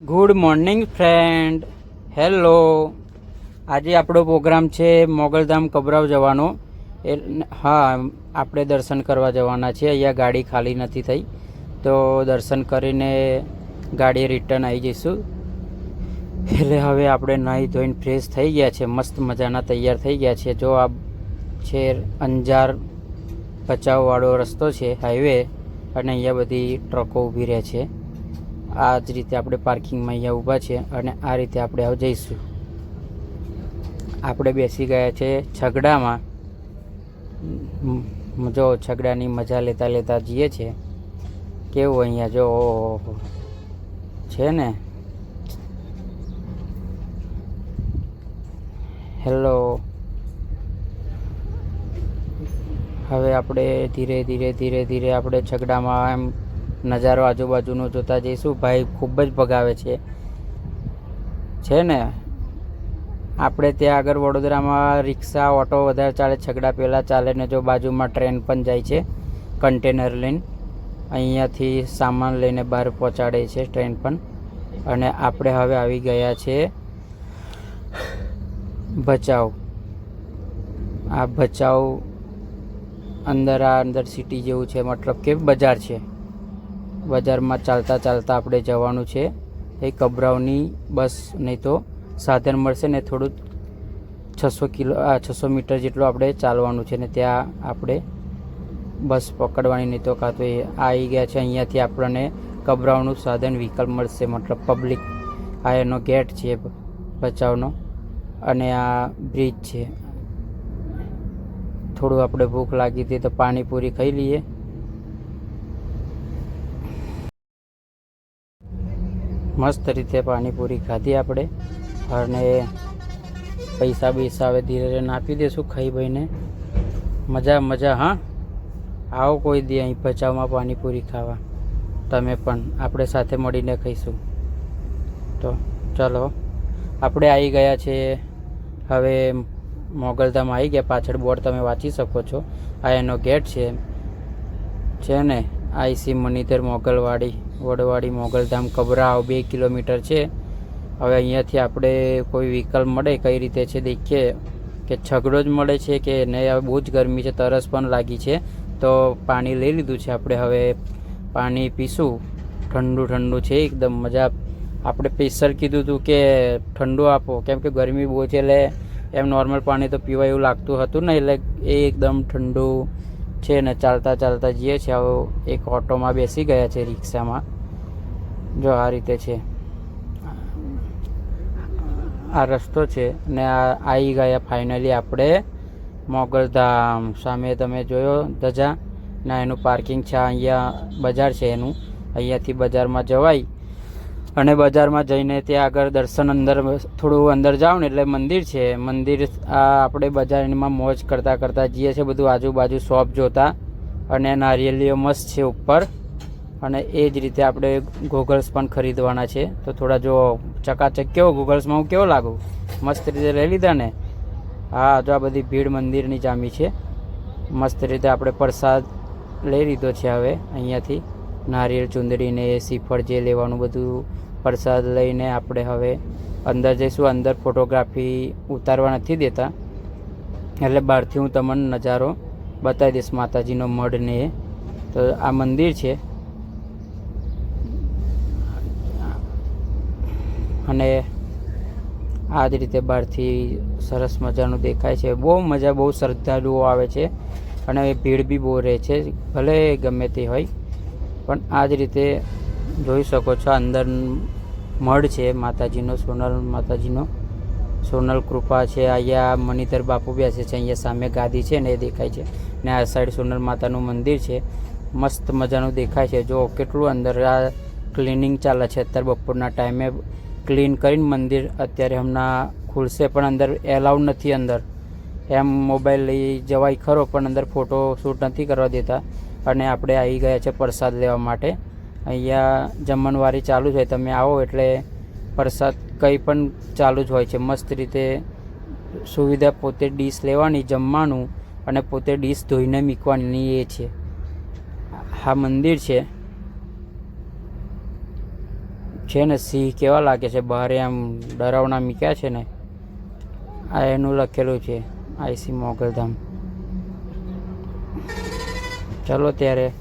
Good morning friend. Hello. આજે આપણો programme છે મોગલધામ કબરાવ જવાનો. હા, આપણે દર્શન કરવા જવાના છે. અહીંયા ગાડી ખાલી નથી થઈ, તો દર્શન કરીને ગાડી રિટર્ન આવી જઈશું. એટલે હવે આપણે નાહી ધોઈને ફ્રેશ થઈ ગયા છે, મસ્ત મજાના તૈયાર થઈ ગયા છે. જો આ છે અંજાર ભચાઉવાળો રસ્તો છે, હાઈવે, અને અહીંયા બધી ટ્રકો ઊભી રહે છે. આ જ રીતે આપણે પાર્કિંગમાં અહીંયા ઊભા છે અને આ રીતે આપણે હવે જઈશું. આપણે બેસી ગયા છે છગડામાં. જો છગડાની મજા લેતા લેતા જઈએ છે. કેવું અહીંયા જો છે ને. હેલો. હવે આપણે ધીરે ધીરે આપણે છગડામાં એમ નજારો આજુબાજુનો જોતા જઈશું. ભાઈ ખૂબ જ ભગાવે છે ને. આપણે ત્યાં આગળ વડોદરામાં રિક્ષા ઓટો વધારે ચાલે, છગડા પહેલાં ચાલે ને જો બાજુમાં ટ્રેન પણ જાય છે કન્ટેનર લઈને. અહીંયાથી સામાન લઈને બહાર પહોંચાડે છે ટ્રેન પણ. અને આપણે હવે આવી ગયા છે ભચાઉ. આ ભચાઉ અંદર સિટી જેવું છે, મતલબ કે બજાર છે. બજારમાં ચાલતા આપણે જવાનું છે. એ કબરાવની બસ નહીં તો સાધન મળશે ને થોડું 600 મીટર જેટલું આપણે ચાલવાનું છે ને ત્યાં આપણે બસ પકડવાની, નહીં તો કાં તો એ આવી ગયા છે. અહીંયાથી આપણને કબરાવનું સાધન વ્હીકલ મળશે, મતલબ પબ્લિક. આ એનો ગેટ છે ભચાઉનો અને આ બ્રિજ છે. થોડું આપણે ભૂખ લાગી હતી તો પાણીપુરી ખાઈ લઈએ. મસ્ત રીતે પાણીપુરી ખાધી આપણે અને પૈસા હવે ધીરે ધીરે આપી દઈશું ખાઈ ભાઈને. મજા. હા, આવો કોઈ દી અહીં ભચાઉમાં પાણીપુરી ખાવા. તમે પણ આપણે સાથે મળીને ખાઈશું. તો ચલો, આપણે આવી ગયા છે હવે મોગલધામ આવી ગયા. પાછળ બોર્ડ તમે વાંચી શકો છો. આ એનો ગેટ છે ને. આઈસી મનીધર મોગલવાડી વડવાડી મોગલધામ કબરાવ 2 કિલોમીટર છે. હવે અહીંયાથી આપણે કોઈ વ્હીકલ મળે કઈ રીતે છે દેખીએ, કે છગડો જ મળે છે કે નહીં. હવે બહુ જ ગરમી છે, તરસ પણ લાગી છે, તો પાણી લઈ લીધું છે આપણે. હવે પાણી પીશું. ઠંડુ છે એકદમ મજા. આપણે સ્પેશિયલ કીધું હતું કે ઠંડુ આપો, કેમ કે ગરમી બહુ છે. એટલે એમ નોર્મલ પાણી તો પીવાય એવું લાગતું હતું ને, એટલે એ એકદમ ઠંડુ છે ને. ચાલતા જઈએ છીએ. હવે એક ઓટોમાં બેસી ગયા છે, રિક્ષામાં. જો આ રીતે છે આ રસ્તો છે ને. આ આવી ગયા ફાઇનલી આપણે મોગલધામ. સામે તમે જોયો ધજા ના, એનું પાર્કિંગ છે. અહીંયા બજાર છે એનું. અહીંયાથી બજારમાં જવાય અને બજારમાં જઈને ત્યાં આગળ દર્શન, થોડું અંદર જાઓ ને એટલે મંદિર છે. મંદિર આપણે બજારમાં મોજ કરતા જઈએ છીએ. બધું આજુબાજુ શોપ જોતા અને નારિયેળીઓ મસ્ત છે ઉપર. અને એ જ રીતે આપણે ગોગલ્સ પણ ખરીદવાના છે. તો થોડા જો ચકાચક કેવો ગોગલ્સમાં હું કેવો લાગુ, મસ્ત રીતે લઈ લીધા ને. હા, જો આ બધી ભીડ મંદિરની જામી છે. મસ્ત રીતે આપણે પ્રસાદ લઈ લીધો છે. હવે અહીંયાથી નારિયેળ, ચુંદડીને શ્રીફળ જે લેવાનું બધું પ્રસાદ લઈને આપણે હવે અંદર જઈશું. અંદર ફોટોગ્રાફી ઉતારવા નથી દેતા, એટલે બહારથી હું તમને નજારો બતાવી દઈશ માતાજીનો મઢ ને. તો આ મંદિર છે અને આ જ રીતે બહારથી સરસ મજાનું દેખાય છે. બહુ શ્રદ્ધાળુઓ આવે છે અને ભીડ બી બહુ રહે છે, ભલે ગમે તે હોય. પણ આ જ રીતે જોઈ શકો છો. અંદર મઢ છે માતાજીનો, સોનલ કૃપા છે. અહીંયા મણિધર બાપુ બેસે છે. અહીંયા સામે ગાદી છે ને એ દેખાય છે ને. આ સાઈડ સોનલ માતાનું મંદિર છે. મસ્ત મજાનું દેખાય છે. જો કેટલું અંદર આ ક્લિનિંગ ચાલે છે અત્યારે બપોરના ટાઈમે. ક્લીન કરીને મંદિર અત્યારે હમણાં ખુલશે, પણ અંદર એલાઉડ નથી. અંદર એમ મોબાઈલ લઈ જવાય ખરો, પણ અંદર ફોટો શૂટ નથી કરવા દેતા. અને આપણે આવી ગયા છે પ્રસાદ લેવા માટે. અહીંયા જમણવારી ચાલુ જ હોય. તમે આવો એટલે પ્રસાદ કંઈ પણ ચાલુ જ હોય છે. મસ્ત રીતે સુવિધા. પોતે ડીશ લેવાની, જમવાનું, અને પોતે ડીશ ધોઈને મૂકવાની એ છે. આ મંદિર છે છે ને સિંહ કેવા લાગે છે બહાર આમ ડરાવના મૂક્યા છે ને આ એનું લખેલું છે આઈસી મોગલધામ. ચલો ત્યારે